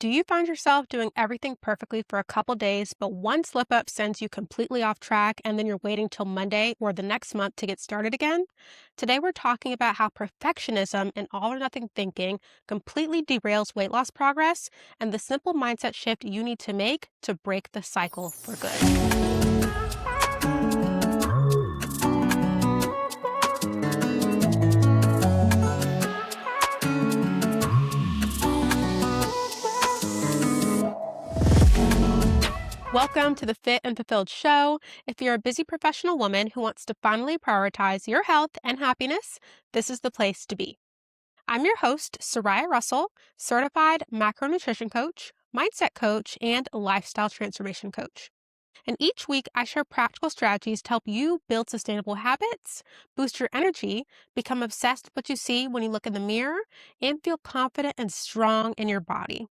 Do you find yourself doing everything perfectly for a couple days, but one slip up sends you completely off track, and then you're waiting till Monday or the next month to get started again? Today, we're talking about how perfectionism and all or nothing thinking completely derails weight loss progress and the simple mindset shift you need to make to break the cycle for good. Welcome to the Fit and Fulfilled Show. If you're a busy professional woman who wants to finally prioritize your health and happiness, this is the place to be. I'm your host, Soraya Russell, certified macronutrition coach, mindset coach, and lifestyle transformation coach. And each week, I share practical strategies to help you build sustainable habits, boost your energy, become obsessed with what you see when you look in the mirror, and feel confident and strong in your body,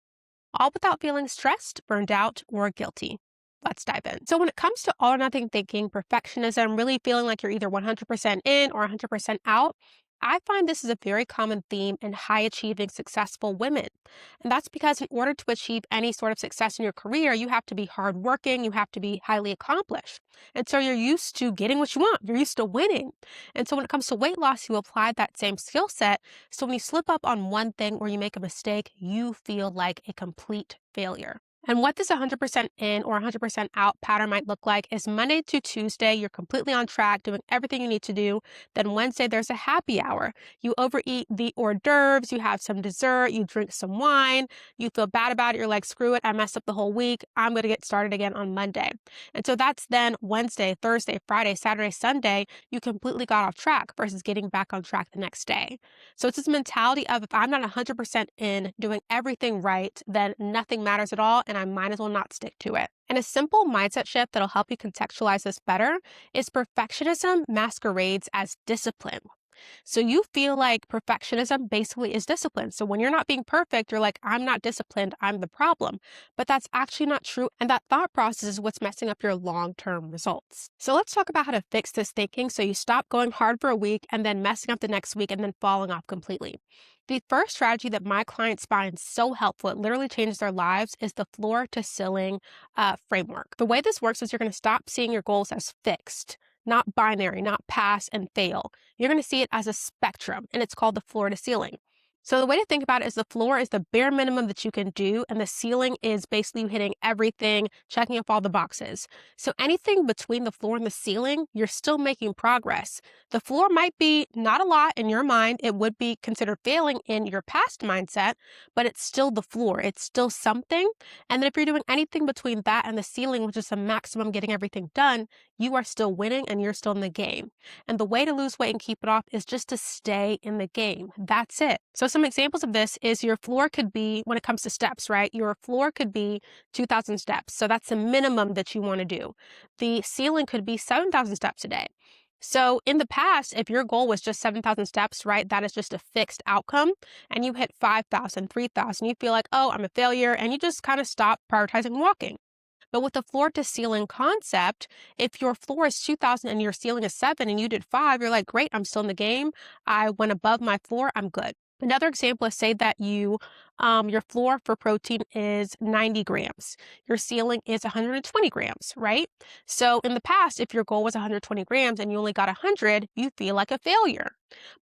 all without feeling stressed, burned out, or guilty. Let's dive in. So, when it comes to all or nothing thinking, perfectionism, really feeling like you're either 100% in or 100% out, I find this is a very common theme in high achieving, successful women. And that's because in order to achieve any sort of success in your career, you have to be hardworking, you have to be highly accomplished. And so you're used to getting what you want, you're used to winning. And so when it comes to weight loss, you apply that same skill set. So when you slip up on one thing or you make a mistake, you feel like a complete failure. And what this 100% in or 100% out pattern might look like is Monday to Tuesday, you're completely on track, doing everything you need to do. Then Wednesday, there's a happy hour. You overeat the hors d'oeuvres, you have some dessert, you drink some wine, you feel bad about it. You're like, screw it, I messed up the whole week. I'm going to get started again on Monday. And so that's then Wednesday, Thursday, Friday, Saturday, Sunday, you completely got off track versus getting back on track the next day. So it's this mentality of if I'm not 100% in doing everything right, then nothing matters at all, and I might as well not stick to it. And a simple mindset shift that'll help you contextualize this better is perfectionism masquerades as discipline. So you feel like perfectionism basically is discipline. So when you're not being perfect, you're like, I'm not disciplined, I'm the problem. But that's actually not true. And that thought process is what's messing up your long-term results. So let's talk about how to fix this thinking so you stop going hard for a week and then messing up the next week and then falling off completely. The first strategy that my clients find so helpful, it literally changes their lives, is the floor to ceiling framework. The way this works is you're going to stop seeing your goals as fixed, not binary, not pass and fail. You're going to see it as a spectrum, and it's called the floor to ceiling. So the way to think about it is the floor is the bare minimum that you can do, and the ceiling is basically you hitting everything, checking off all the boxes. So anything between the floor and the ceiling, you're still making progress. The floor might be not a lot in your mind. It would be considered failing in your past mindset, but it's still the floor. It's still something. And then if you're doing anything between that and the ceiling, which is the maximum getting everything done, you are still winning and you're still in the game. And the way to lose weight and keep it off is just to stay in the game. That's it. So some examples of this is your floor could be, when it comes to steps, right? Your floor could be 2,000 steps. So that's the minimum that you want to do. The ceiling could be 7,000 steps a day. So in the past, if your goal was just 7,000 steps, right, that is just a fixed outcome, and you hit 5,000, 3,000, you feel like, oh, I'm a failure, and you just kind of stop prioritizing walking. But with the floor to ceiling concept, if your floor is 2,000 and your ceiling is 7 and you did 5, you're like, great, I'm still in the game. I went above my floor, I'm good. Another example is say that your floor for protein is 90 grams. Your ceiling is 120 grams, right? So in the past, if your goal was 120 grams and you only got 100, you feel like a failure.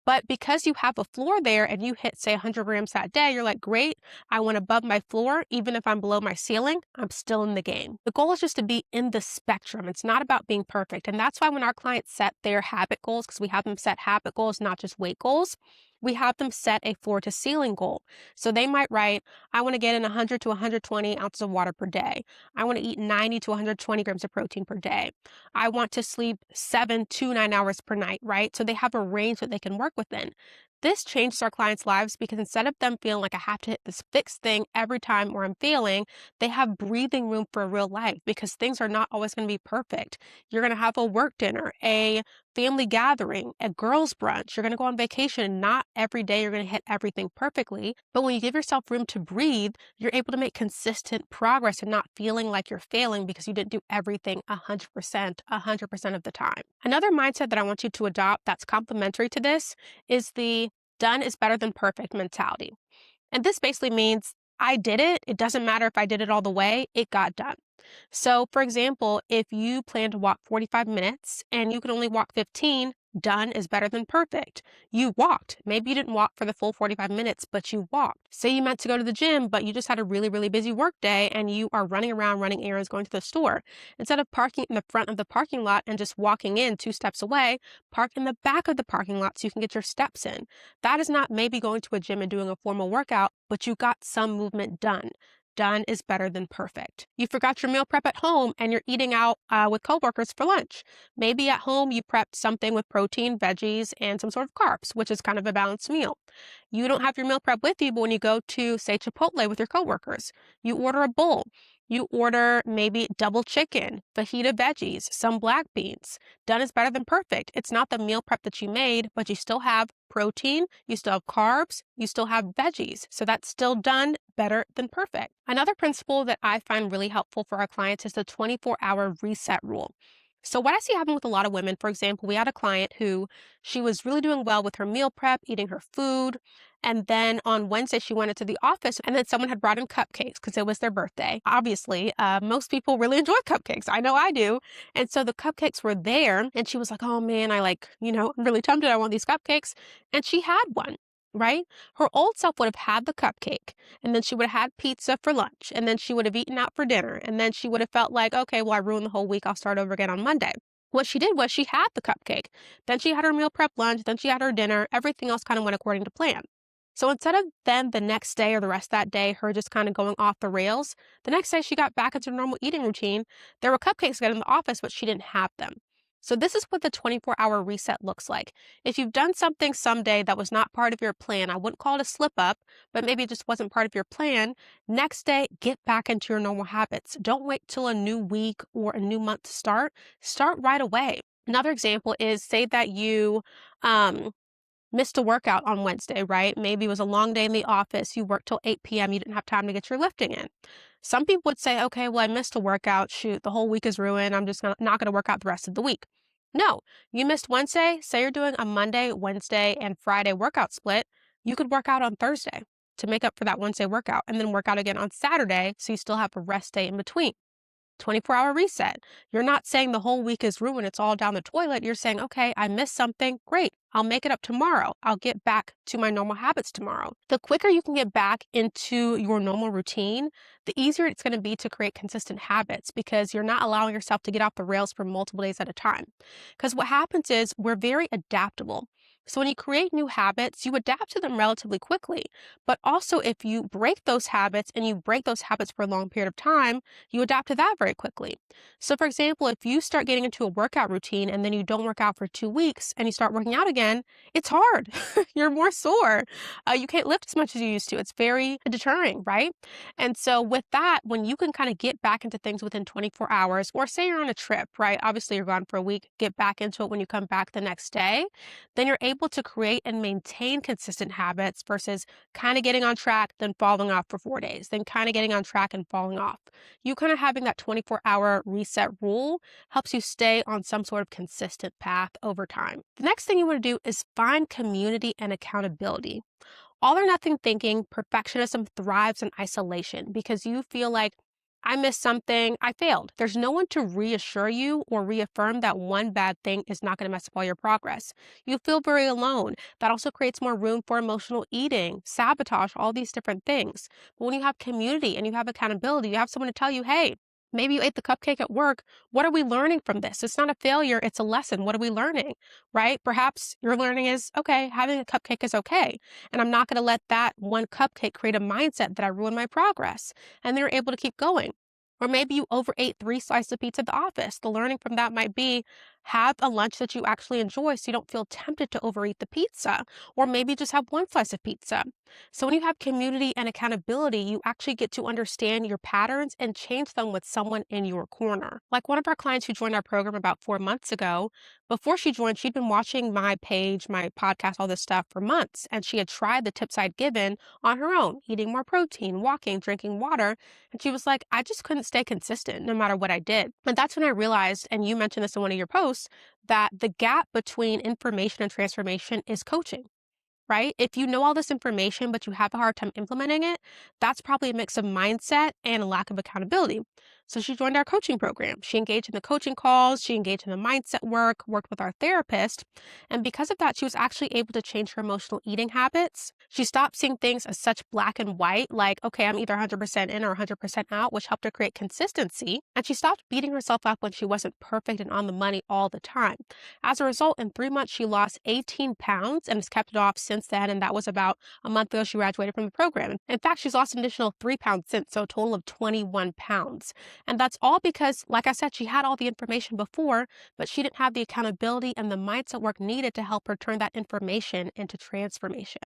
But because you have a floor there and you hit, say, 100 grams that day, you're like, great, I went above my floor. Even if I'm below my ceiling, I'm still in the game. The goal is just to be in the spectrum. It's not about being perfect. And that's why when our clients set their habit goals, because we have them set habit goals, not just weight goals, we have them set a floor to ceiling goal. So they might write, I want to get in 100 to 120 ounces of water per day. I want to eat 90 to 120 grams of protein per day. I want to sleep 7 to 9 hours per night, right? So they have a range that they can work within. This changes our clients' lives because instead of them feeling like I have to hit this fixed thing every time or I'm failing, they have breathing room for a real life because things are not always going to be perfect. You're going to have a work dinner, a family gathering, a girls' brunch. You're going to go on vacation. Not every day you're going to hit everything perfectly. But when you give yourself room to breathe, you're able to make consistent progress and not feeling like you're failing because you didn't do everything 100% of the time. Another mindset that I want you to adopt that's complementary to this is the done is better than perfect mentality. And this basically means I did it. It doesn't matter if I did it all the way, it got done. So, for example, if you plan to walk 45 minutes and you can only walk 15, done is better than perfect. You walked. Maybe you didn't walk for the full 45 minutes, but you walked. Say you meant to go to the gym, but you just had a really, really busy work day and you are running around running errands, going to the store. Instead of parking in the front of the parking lot and just walking in 2 steps away, park in the back of the parking lot so you can get your steps in. That is not maybe going to a gym and doing a formal workout, but you got some movement done. Done is better than perfect. You forgot your meal prep at home and you're eating out with coworkers for lunch. Maybe at home you prepped something with protein, veggies, and some sort of carbs, which is kind of a balanced meal. You don't have your meal prep with you, but when you go to, say, Chipotle with your coworkers, you order a bowl. You order maybe double chicken, fajita veggies, some black beans. Done is better than perfect. It's not the meal prep that you made, but you still have protein, you still have carbs, you still have veggies. So that's still done better than perfect. Another principle that I find really helpful for our clients is the 24-hour reset rule. So what I see happen with a lot of women, for example, we had a client who she was really doing well with her meal prep, eating her food, and then on Wednesday, she went into the office and then someone had brought in cupcakes because it was their birthday. Obviously, most people really enjoy cupcakes. I know I do. And so the cupcakes were there and she was like, oh man, I'm really tempted. I want these cupcakes. And she had one, right? Her old self would have had the cupcake and then she would have had pizza for lunch and then she would have eaten out for dinner. And then she would have felt like, okay, well, I ruined the whole week. I'll start over again on Monday. What she did was she had the cupcake. Then she had her meal prep lunch. Then she had her dinner. Everything else kind of went according to plan. So instead of then the next day or the rest of that day, her just kind of going off the rails, the next day she got back into her normal eating routine. There were cupcakes again in the office, but she didn't have them. So this is what the 24-hour reset looks like. If you've done something someday that was not part of your plan, I wouldn't call it a slip up, but maybe it just wasn't part of your plan. Next day, get back into your normal habits. Don't wait till a new week or a new month to start. Start right away. Another example is say that you missed a workout on Wednesday, right? Maybe it was a long day in the office. You worked till 8 p.m. You didn't have time to get your lifting in. Some people would say, okay, well, I missed a workout. Shoot, the whole week is ruined. I'm just not going to work out the rest of the week. No, you missed Wednesday. Say you're doing a Monday, Wednesday, and Friday workout split. You could work out on Thursday to make up for that Wednesday workout and then work out again on Saturday so you still have a rest day in between. 24-hour reset. You're not saying the whole week is ruined, it's all down the toilet. You're saying, okay, I missed something. Great. I'll make it up tomorrow. I'll get back to my normal habits tomorrow. The quicker you can get back into your normal routine, the easier it's going to be to create consistent habits because you're not allowing yourself to get off the rails for multiple days at a time. Because what happens is we're very adaptable. So when you create new habits, you adapt to them relatively quickly. But also if you break those habits and you break those habits for a long period of time, you adapt to that very quickly. So for example, if you start getting into a workout routine and then you don't work out for 2 weeks and you start working out again, it's hard. You're more sore. You can't lift as much as you used to. It's very deterring, right? And so with that, when you can kind of get back into things within 24 hours, or say you're on a trip, right? Obviously you're gone for a week, get back into it when you come back the next day, then you're able to create and maintain consistent habits versus kind of getting on track, then falling off for 4 days, then kind of getting on track and falling off. You kind of having that 24-hour reset rule helps you stay on some sort of consistent path over time. The next thing you want to do is find community and accountability. All or nothing thinking, perfectionism thrives in isolation because you feel like I missed something, I failed. There's no one to reassure you or reaffirm that one bad thing is not going to mess up all your progress. You feel very alone. That also creates more room for emotional eating, sabotage, all these different things. But when you have community and you have accountability, you have someone to tell you, hey, maybe you ate the cupcake at work. What are we learning from this? It's not a failure, it's a lesson. What are we learning, right? Perhaps your learning is, okay, having a cupcake is okay. And I'm not going to let that one cupcake create a mindset that I ruin my progress. And they're able to keep going. Or maybe you overate 3 slices of pizza at the office. The learning from that might be have a lunch that you actually enjoy so you don't feel tempted to overeat the pizza. Or maybe just have 1 slice of pizza. So when you have community and accountability, you actually get to understand your patterns and change them with someone in your corner. Like one of our clients who joined our program about 4 months ago, before she joined, she'd been watching my page, my podcast, all this stuff for months. And she had tried the tips I'd given on her own, eating more protein, walking, drinking water. And she was like, I just couldn't stay consistent no matter what I did. And that's when I realized, and you mentioned this in one of your posts, that the gap between information and transformation is coaching. right? If you know all this information, but you have a hard time implementing it, that's probably a mix of mindset and a lack of accountability. So she joined our coaching program. She engaged in the coaching calls, she engaged in the mindset work, worked with our therapist. And because of that, she was actually able to change her emotional eating habits. She stopped seeing things as such black and white, like, okay, I'm either 100% in or 100% out, which helped her create consistency. And she stopped beating herself up when she wasn't perfect and on the money all the time. As a result, in 3 months, she lost 18 pounds and has kept it off since then. And that was about a month ago she graduated from the program. In fact, she's lost an additional 3 pounds since, so a total of 21 pounds. And that's all because, like I said, she had all the information before, but she didn't have the accountability and the mindset work needed to help her turn that information into transformation.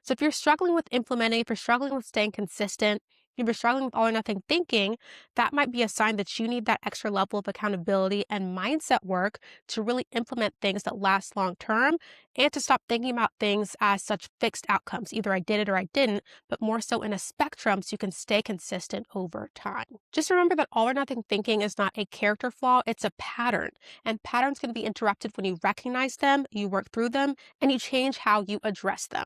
So if you're struggling with implementing, if you're struggling with staying consistent, if you're struggling with all or nothing thinking, that might be a sign that you need that extra level of accountability and mindset work to really implement things that last long term and to stop thinking about things as such fixed outcomes. Either I did it or I didn't, but more so in a spectrum so you can stay consistent over time. Just remember that all or nothing thinking is not a character flaw, it's a pattern. And patterns can be interrupted when you recognize them, you work through them, and you change how you address them.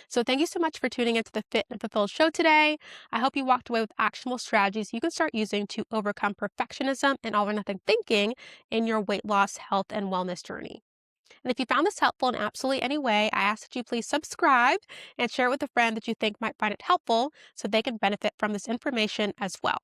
So thank you so much for tuning into the Fit and Fulfilled show today. I hope you walked away with actionable strategies you can start using to overcome perfectionism and all or nothing thinking in your weight loss, health, and wellness journey. And if you found this helpful in absolutely any way, I ask that you please subscribe and share it with a friend that you think might find it helpful so they can benefit from this information as well.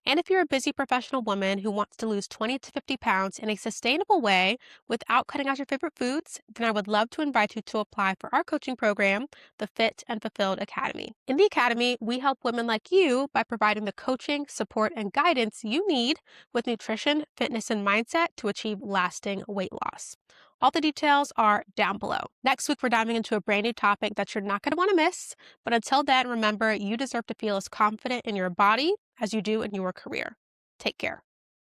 And if you're a busy professional woman who wants to lose 20 to 50 pounds in a sustainable way without cutting out your favorite foods, then I would love to invite you to apply for our coaching program, the Fit and Fulfilled Academy. In the Academy, we help women like you by providing the coaching, support, and guidance you need with nutrition, fitness, and mindset to achieve lasting weight loss. All the details are down below. Next week, we're diving into a brand new topic that you're not going to want to miss. But until then, remember, you deserve to feel as confident in your body as you do in your career. Take care.